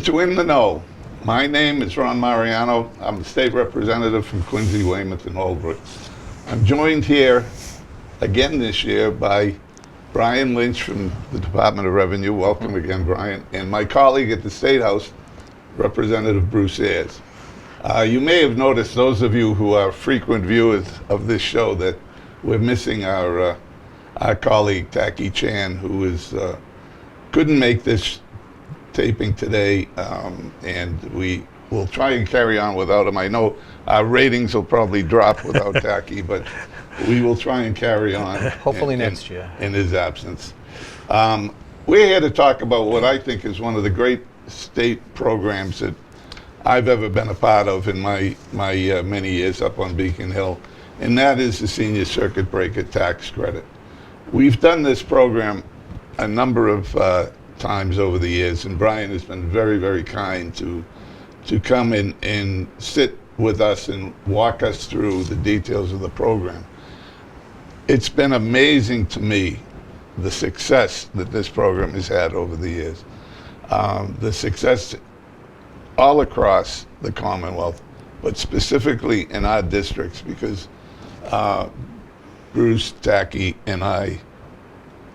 to In the Know. My name is Ron Mariano. I'm the state representative from Quincy, Weymouth, and Holbrook. I'm joined here again this year by Brian Lynch from the Department of Revenue. Welcome again, Brian. And my colleague at the State House, Representative Bruce Ayers. You may have noticed, those of you who are frequent viewers of this show, that we're missing our colleague, Taki Chan, who couldn't make this taping today, and we will try and carry on without him. I know our ratings will probably drop without Taki, but we will try and carry on. Hopefully next year. In his absence. We're here to talk about what I think is one of the great state programs that I've ever been a part of in my many years up on Beacon Hill, and that is the Senior Circuit Breaker Tax Credit. We've done this program a number of times over the years, and Brian has been very, very kind to come in and sit with us and walk us through the details of the program. It's been amazing to me, the success that this program has had over the years. The success all across the Commonwealth, but specifically in our districts, because Bruce, Taki, and I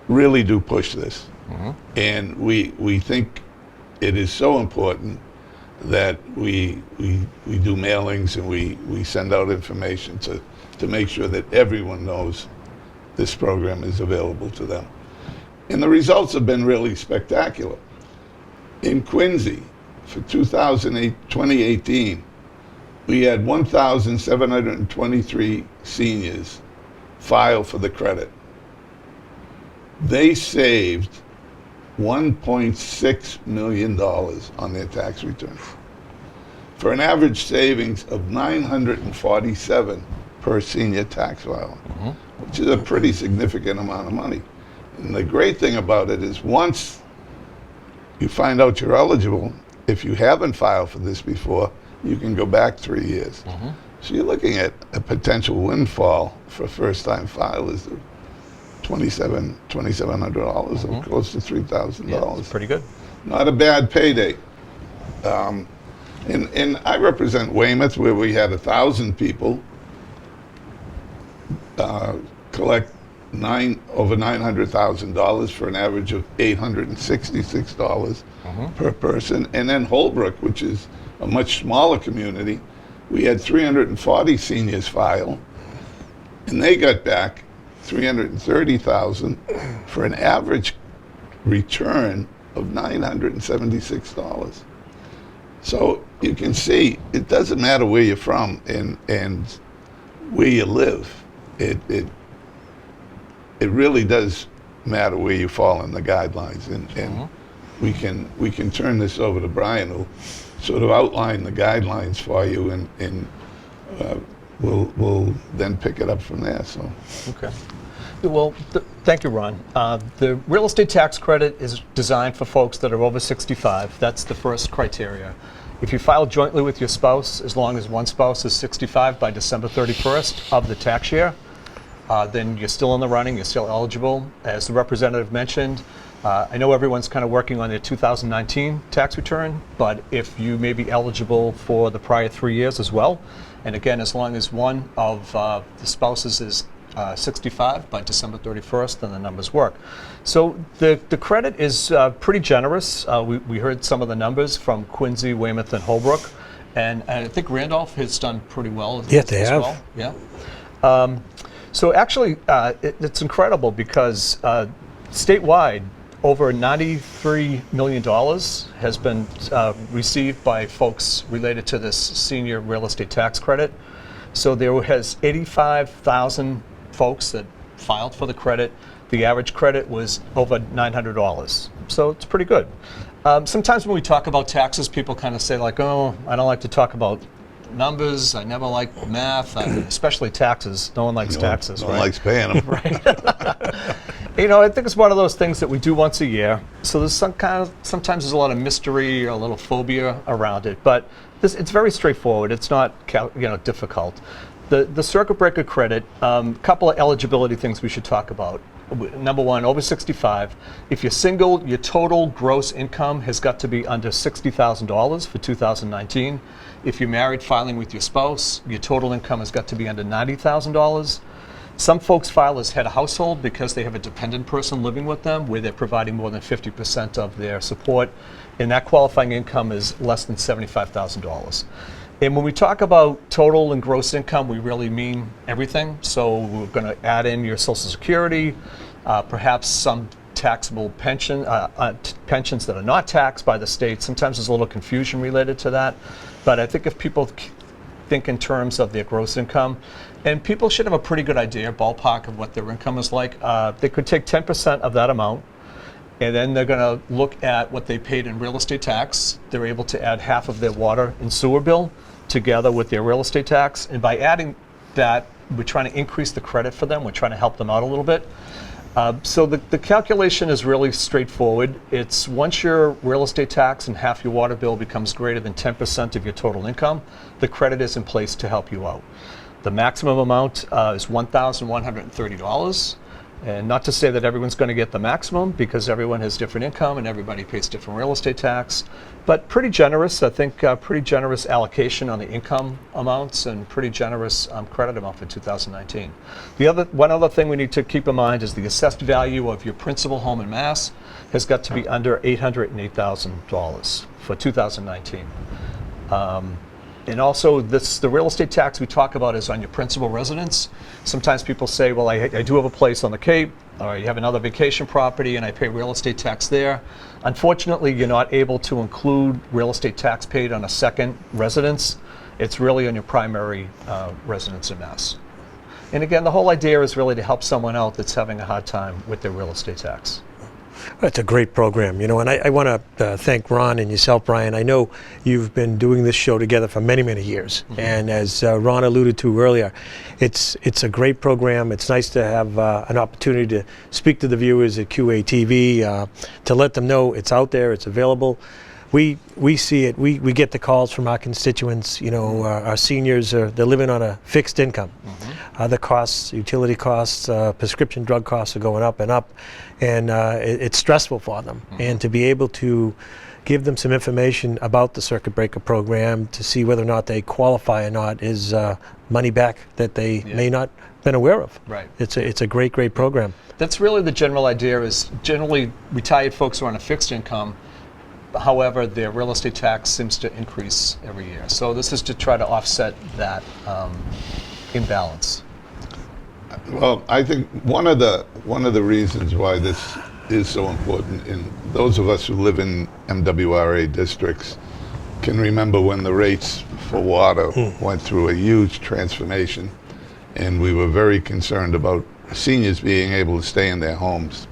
really do push this. Mm-hmm. And we think it is so important that we do mailings and we send out information to make sure that everyone knows this program is available to them. And the results have been really spectacular. In Quincy, for 2018, we had 1,723 seniors file for the credit. They saved $1.6 million on their tax return, for an average savings of $947 per senior tax filer, mm-hmm. which is a pretty significant amount of money. And the great thing about it is, once you find out you're eligible, if you haven't filed for this before, you can go back 3 years. Mm-hmm. So you're looking at a potential windfall for first-time filers of $2,700, mm-hmm. or close to $3,000. Yeah, it's pretty good. Not a bad payday. And I represent Weymouth, where we had 1,000 people collect over $900,000 for an average of $866 mm-hmm. per person. And then Holbrook, which is a much smaller community, we had 340 seniors file, and they got back $330,000 for an average return of $976. So you can see, it doesn't matter where you're from and where you live. It really does matter where you fall in the guidelines, and mm-hmm. we can turn this over to Brian, who'll sort of outline the guidelines for you, and we'll then pick it up from there. So. Okay. Well, thank you, Ron. The real estate tax credit is designed for folks that are over 65. That's the first criteria. If you file jointly with your spouse, as long as one spouse is 65 by December 31st of the tax year, then you're still in the running, you're still eligible. As the representative mentioned, I know everyone's kind of working on their 2019 tax return, but if you may be eligible for the prior 3 years as well, and again, as long as one of the spouses is 65 by December 31st, then the numbers work. So the credit is pretty generous. We heard some of the numbers from Quincy, Weymouth, and Holbrook, and I think Randolph has done pretty well. Yeah, they have. Well. Yeah. So actually, it's incredible because statewide, over $93 million has been received by folks related to this senior real estate tax credit. So there has 85,000 folks that filed for the credit. The average credit was over $900. So it's pretty good. Sometimes when we talk about taxes, people kind of say like, oh, I don't like to talk about numbers. I never like math, especially taxes. No one likes taxes, no right? one likes paying them. Right. You know, I think it's one of those things that we do once a year. So there's sometimes there's a lot of mystery or a little phobia around it, but it's very straightforward. It's not difficult. The circuit breaker credit, couple of eligibility things we should talk about. Number one, over 65. If you're single, your total gross income has got to be under $60,000 for 2019. If you're married, filing with your spouse, your total income has got to be under $90,000. Some folks file as head of household because they have a dependent person living with them where they're providing more than 50% of their support, and that qualifying income is less than $75,000. And when we talk about total and gross income, we really mean everything. So we're going to add in your Social Security, perhaps some taxable pensions that are not taxed by the state. Sometimes there's a little confusion related to that. But I think if people think in terms of their gross income, and people should have a pretty good idea, ballpark, of what their income is like. They could take 10% of that amount, and then they're going to look at what they paid in real estate tax. They're able to add half of their water and sewer bill together with their real estate tax. And by adding that, we're trying to increase the credit for them. We're trying to help them out a little bit. So the calculation is really straightforward. It's once your real estate tax and half your water bill becomes greater than 10% of your total income, the credit is in place to help you out. The maximum amount is $1,130. And not to say that everyone's going to get the maximum, because everyone has different income and everybody pays different real estate tax, but pretty generous. I think pretty generous allocation on the income amounts and pretty generous credit amount for 2019. One other thing we need to keep in mind is the assessed value of your principal home in Mass has got to be under $808,000 for 2019. And also, the real estate tax we talk about is on your principal residence. Sometimes people say, well, I do have a place on the Cape, or you have another vacation property, and I pay real estate tax there. Unfortunately, you're not able to include real estate tax paid on a second residence. It's really on your primary residence in Mass. And again, the whole idea is really to help someone out that's having a hard time with their real estate tax. It's a great program, and I want to thank Ron and yourself, Brian. I know you've been doing this show together for many, many years, and as Ron alluded to earlier, it's a great program. It's nice to have an opportunity to speak to the viewers at QATV, to let them know it's out there, it's available. We see it. We get the calls from our constituents. Our seniors they're living on a fixed income. Other costs, utility costs, prescription drug costs are going up and up, and it's stressful for them. And to be able to give them some information about the circuit breaker program to see whether or not they qualify or not is money back that they may not been aware of. Right. It's a great program. That's really the general idea. Is generally retired folks are on a fixed income. However, their real estate tax seems to increase every year. So this is to try to offset that imbalance. Well, I think one of the reasons why this is so important, and those of us who live in MWRA districts can remember when the rates for water went through a huge transformation, and we were very concerned about seniors being able to stay in their homes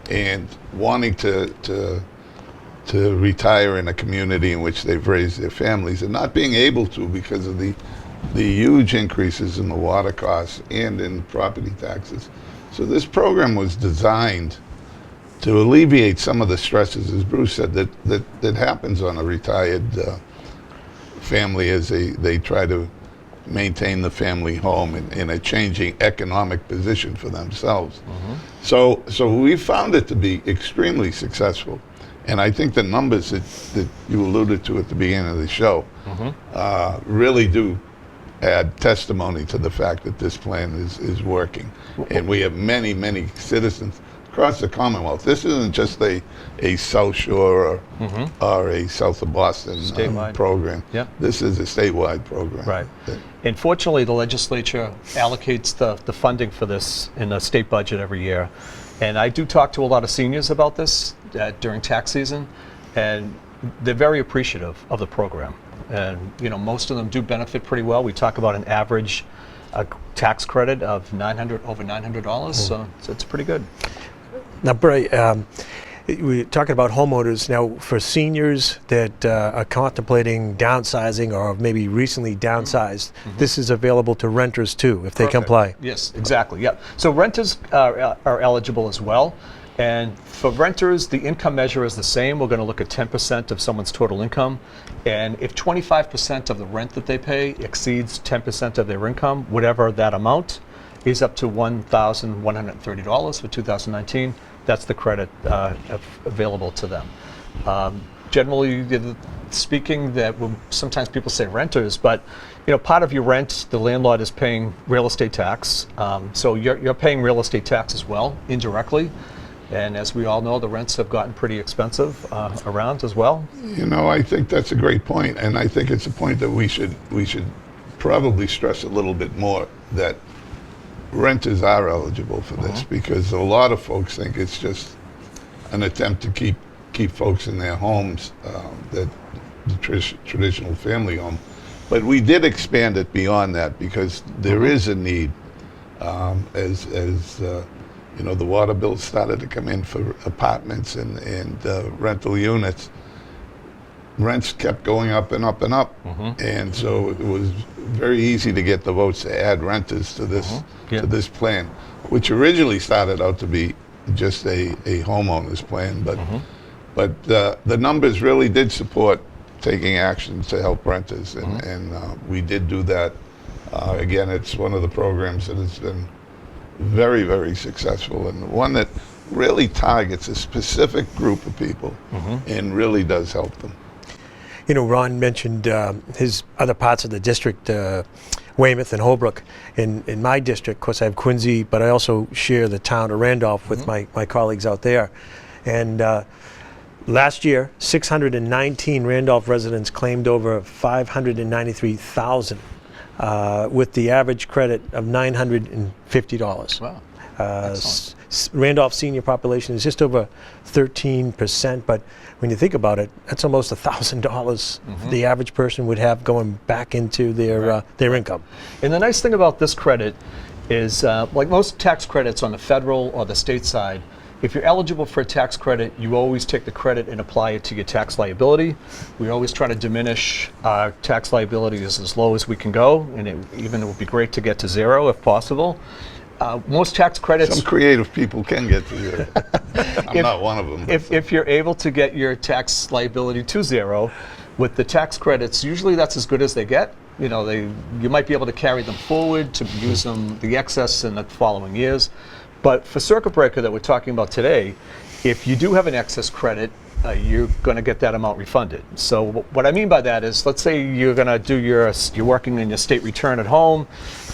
and wanting to retire in a community in which they've raised their families, and not being able to because of the huge increases in the water costs and in property taxes. So this program was designed to alleviate some of the stresses, as Bruce said, that happens on a retired family as they try to maintain the family home in a changing economic position for themselves. So we found it to be extremely successful. And I think the numbers that you alluded to at the beginning of the show really do add testimony to the fact that this plan is working. And we have many, many citizens across the Commonwealth. This isn't just a South Shore or a south of Boston program. Yep. This is a statewide program. Right. And fortunately, the legislature allocates the funding for this in the state budget every year. And I do talk to a lot of seniors about this during tax season, and they're very appreciative of the program. And most of them do benefit pretty well. We talk about an average tax credit of over $900, so it's pretty good. Now, Brian, we're talking about homeowners now. For seniors that are contemplating downsizing or maybe recently downsized, this is available to renters too, if they comply. Yes, exactly. Yeah. So renters are eligible as well. And for renters, the income measure is the same. We're going to look at 10% of someone's total income. And if 25% of the rent that they pay exceeds 10% of their income, whatever that amount, is up to $1,130 for 2019. That's the credit available to them. Generally speaking, sometimes people say renters, but part of your rent, the landlord is paying real estate tax. So you're paying real estate tax as well, indirectly. And as we all know, the rents have gotten pretty expensive around as well. I think that's a great point, and I think it's a point that we should probably stress a little bit more, that renters are eligible for this, because a lot of folks think it's just an attempt to keep folks in their homes, that the traditional family home. But we did expand it beyond that, because there is a need, as the water bills started to come in for apartments and rental units. Rents kept going up and up and up, and so it was very easy to get the votes to add renters to this to this plan, which originally started out to be just a homeowner's plan, but the numbers really did support taking action to help renters, and we did do that. Again, it's one of the programs that has been very, very successful, and one that really targets a specific group of people and really does help them. Ron mentioned his other parts of the district, Weymouth and Holbrook. In my district, of course, I have Quincy, but I also share the town of Randolph with my colleagues out there. And last year, 619 Randolph residents claimed over $593,000 with the average credit of $950. Wow. Randolph senior population is just over 13%, but when you think about it, that's almost $1,000 the average person would have going back into their income. And the nice thing about this credit is, like most tax credits on the federal or the state side, if you're eligible for a tax credit, you always take the credit and apply it to your tax liability. We always try to diminish our tax liabilities as low as we can go, and it would be great to get to zero if possible. Most tax credits... Some creative people can get to zero. I'm not one of them. If you're able to get your tax liability to zero, with the tax credits, usually that's as good as they get. You might be able to carry them forward to use the excess in the following years. But for circuit breaker that we're talking about today, if you do have an excess credit, you're going to get that amount refunded. So what I mean by that is, let's say you're going to do you're working in your state return at home.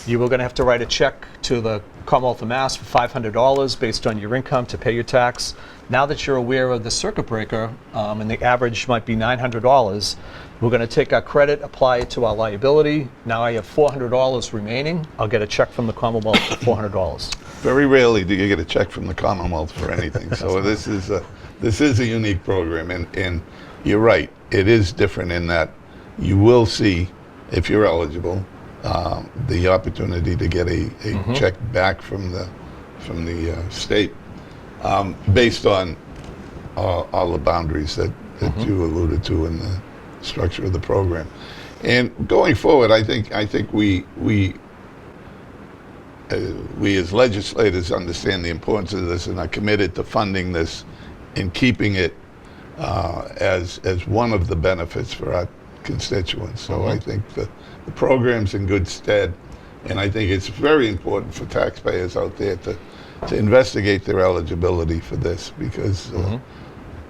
You were going to have to write a check to the Commonwealth of Mass for $500 based on your income to pay your tax. Now that you're aware of the circuit breaker, and the average might be $900, we're going to take our credit, apply it to our liability. Now I have $400 remaining. I'll get a check from the Commonwealth for $400. Very rarely do you get a check from the Commonwealth for anything. So this is a unique program, and you're right. It is different in that you will see, if you're eligible, the opportunity to get a check back from the state, based on all the boundaries that you alluded to in the structure of the program. And going forward, I think we as legislators understand the importance of this and are committed to funding this and keeping it as one of the benefits for our constituents. So I think the program's in good stead, and I think it's very important for taxpayers out there to investigate their eligibility for this, because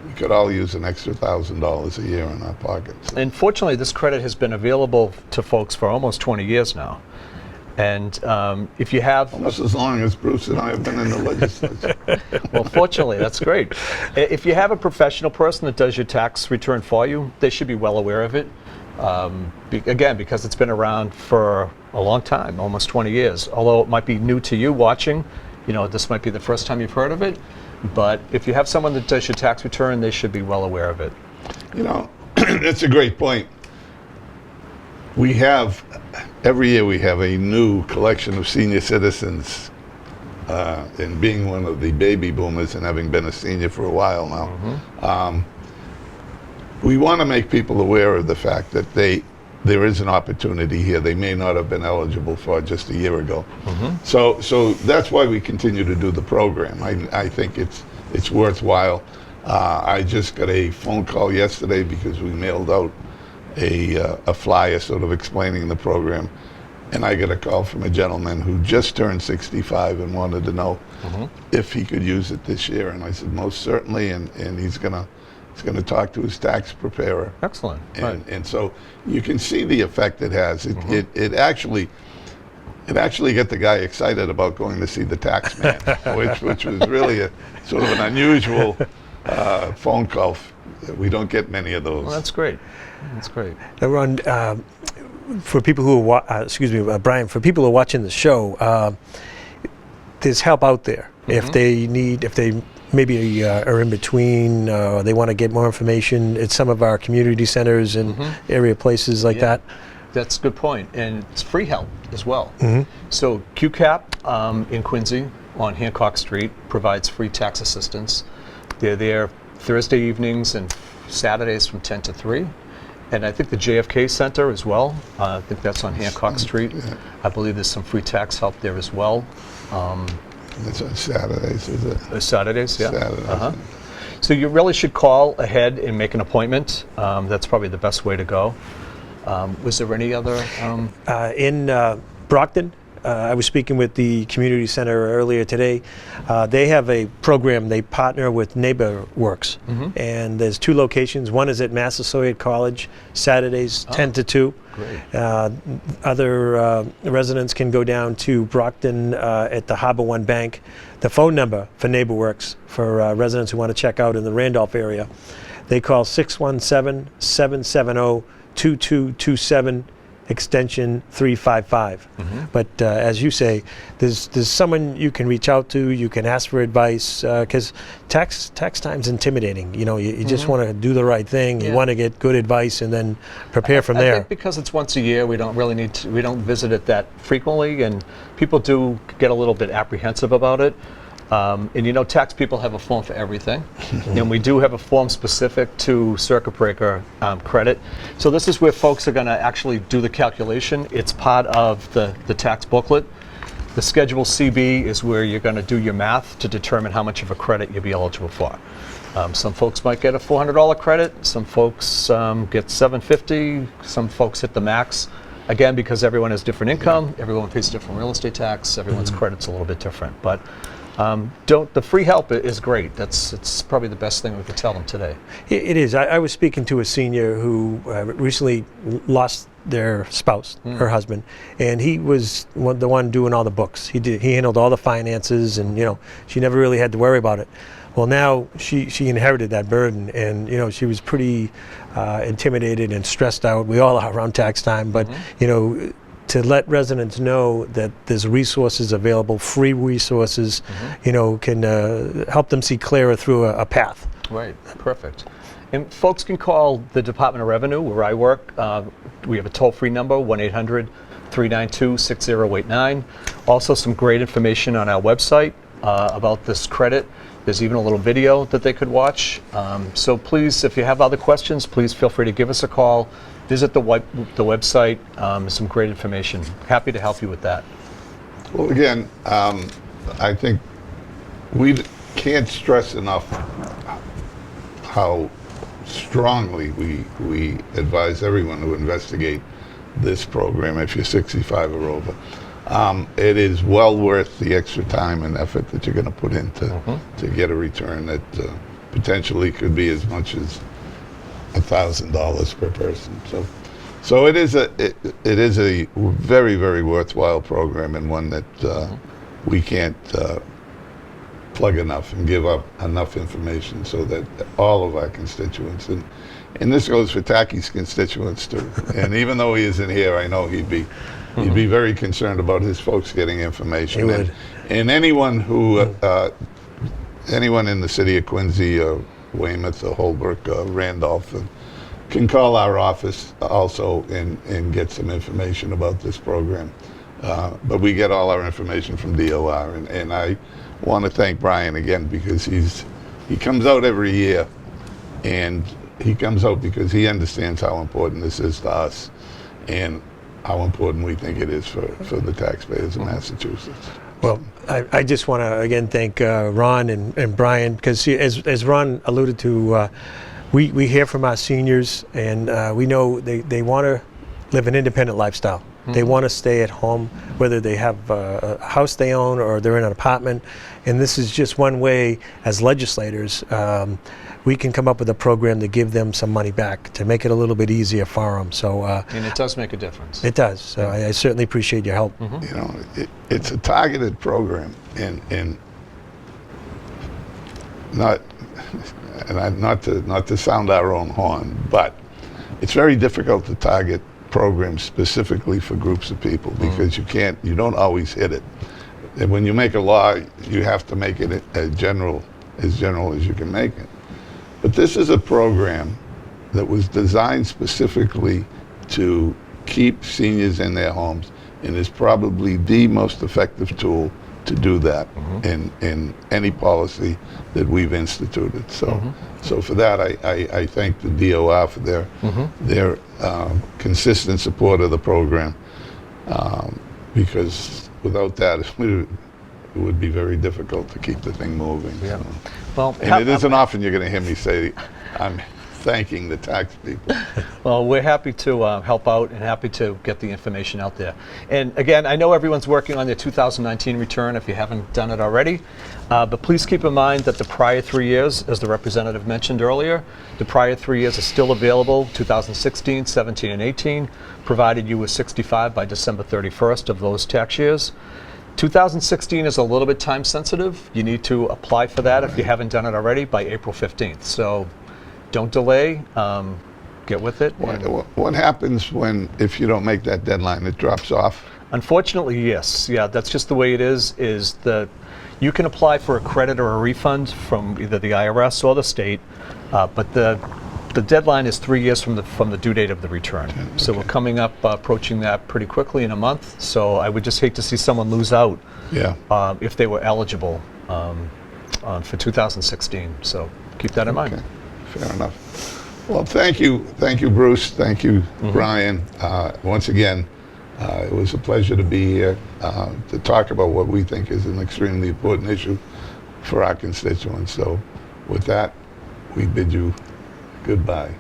we could all use an extra $1,000 a year in our pockets. And fortunately, this credit has been available to folks for almost 20 years now. And if you have... Almost as long as Bruce and I have been in the legislature. Well, fortunately, that's great. If you have a professional person that does your tax return for you, they should be well aware of it. Again, because it's been around for a long time, almost 20 years. Although it might be new to you watching, this might be the first time you've heard of it. But if you have someone that does your tax return, they should be well aware of it. That's a great point. Every year we have a new collection of senior citizens, and being one of the baby boomers and having been a senior for a while now, we want to make people aware of the fact that there is an opportunity here they may not have been eligible for just a year ago. So that's why we continue to do the program. I think it's worthwhile. I just got a phone call yesterday because we mailed out a flyer sort of explaining the program, and I got a call from a gentleman who just turned 65 and wanted to know if he could use it this year. And I said, most certainly, and he's gonna talk to his tax preparer. Excellent. Right. And so you can see the effect it has. It actually got the guy excited about going to see the tax man, which was really a sort of an unusual phone call. We don't get many of those. Well, that's great. That's great. Now, Ron, for people who are Brian, for people who are watching the show, there's help out there. If they maybe are in between, or they want to get more information at some of our community centers and area places like that. That's a good point, and it's free help as well. So QCAP in Quincy on Hancock Street provides free tax assistance. They're there Thursday evenings and Saturdays from 10 to 3. And I think the JFK Center as well. I think that's on Hancock Street. I believe there's some free tax help there as well. It's on Saturdays, is it? Saturdays, yeah. Saturdays. So you really should call ahead and make an appointment. That's probably the best way to go. Was there any other? In Brockton, I was speaking with the community center earlier today. They have a program. They partner with NeighborWorks, and there's 2 locations. One is at Massasoit College, Saturdays 10 to 2. Great. Other residents can go down to Brockton at the Harbor One Bank. The phone number for NeighborWorks for residents who want to check out in the Randolph area, they call 617-770-2227. Extension 355. But as you say, there's someone you can reach out to. You can ask for advice, because tax time's intimidating. You know, you just want to do the right thing. You want to get good advice and then prepare from I there. think because it's once a year, we don't really need to. We don't visit it that frequently, and people do get a little bit apprehensive about it. And you know, tax people have a form for everything, and we do have a form specific to circuit breaker credit. So this is where folks are going to actually do the calculation. It's part of the tax booklet. The Schedule CB is where you're going to do your math to determine how much of a credit you'll be eligible for. Some folks might get a $400 credit. Some folks get $750. Some folks hit the max. Again, because everyone has different income, everyone pays different real estate tax. Everyone's credit's a little bit different, but. The free help is great. It's probably the best thing we could tell them today. It is. I was speaking to a senior who recently lost their spouse, her husband, and he was the one doing all the books. He handled all the finances, and you know, she never really had to worry about it. Well, now she inherited that burden, and you know, she was pretty intimidated and stressed out. We all are around tax time, but you know, to let residents know that there's resources available, free resources, you know, can help them see clearer through a path. Right, perfect. And folks can call the Department of Revenue, where I work. We have a toll-free number, 1-800-392-6089. Also some great information on our website about this credit. There's even a little video that they could watch. So please, if you have other questions, please feel free to give us a call. Visit the website. Some great information. Happy to help you with that. Well, again, I think we can't stress enough how strongly we advise everyone to investigate this program if you're 65 or over. It is well worth the extra time and effort that you're going to put in to get a return that potentially could be as much as $1,000 per person. So it is a very, very worthwhile program, and one that we can't plug enough and give up enough information so that all of our constituents, and this goes for Tacky's constituents too. And even though he isn't here, I know he'd be very concerned about his folks getting information. He would. And anyone who anyone in the city of Quincy or Weymouth or Holbrook or Randolph can call our office also and get some information about this program. But we get all our information from DOR, and I want to thank Brian again, because he comes out every year, and he comes out because he understands how important this is to us and how important we think it is for the taxpayers of Massachusetts. Well, I just want to again thank Ron and Brian, because as Ron alluded to, we hear from our seniors, and we know they want to live an independent lifestyle. They want to stay at home, whether they have a house they own or they're in an apartment. And this is just one way, as legislators, we can come up with a program to give them some money back, to make it a little bit easier for them. So And it does make a difference. it does. So I certainly appreciate your help. You know, it's a targeted program, and not to sound our own horn, but it's very difficult to target programs specifically for groups of people because you don't always hit it. And when you make a law, you have to make it as general as you can make it. But this is a program that was designed specifically to keep seniors in their homes, and is probably the most effective tool to do that in any policy that we've instituted. So for that, I thank the DOR for their consistent support of the program, because without that, it would be very difficult to keep the thing moving. Yeah. So. Well, And it isn't often you're going to hear me say, I'm thanking the tax people. Well, we're happy to help out and happy to get the information out there. And again, I know everyone's working on their 2019 return if you haven't done it already, but please keep in mind that the prior 3 years, as the representative mentioned earlier, the prior 3 years are still available, 2016, 17, and 18, provided you were 65 by December 31st of those tax years. 2016 is a little bit time sensitive. You need to apply for that if you haven't done it already by April 15th. So don't delay, get with it. What happens if you don't make that deadline? It drops off? Unfortunately, yes. Yeah, that's just the way it is that you can apply for a credit or a refund from either the IRS or the state, but the deadline is 3 years from the due date of the return. So we're coming up, approaching that pretty quickly in a month. So I would just hate to see someone lose out if they were eligible for 2016. So keep that in mind. Okay. Fair enough. Well, thank you, Bruce. Thank you, Brian. Once again, it was a pleasure to be here to talk about what we think is an extremely important issue for our constituents. So with that, we bid you goodbye.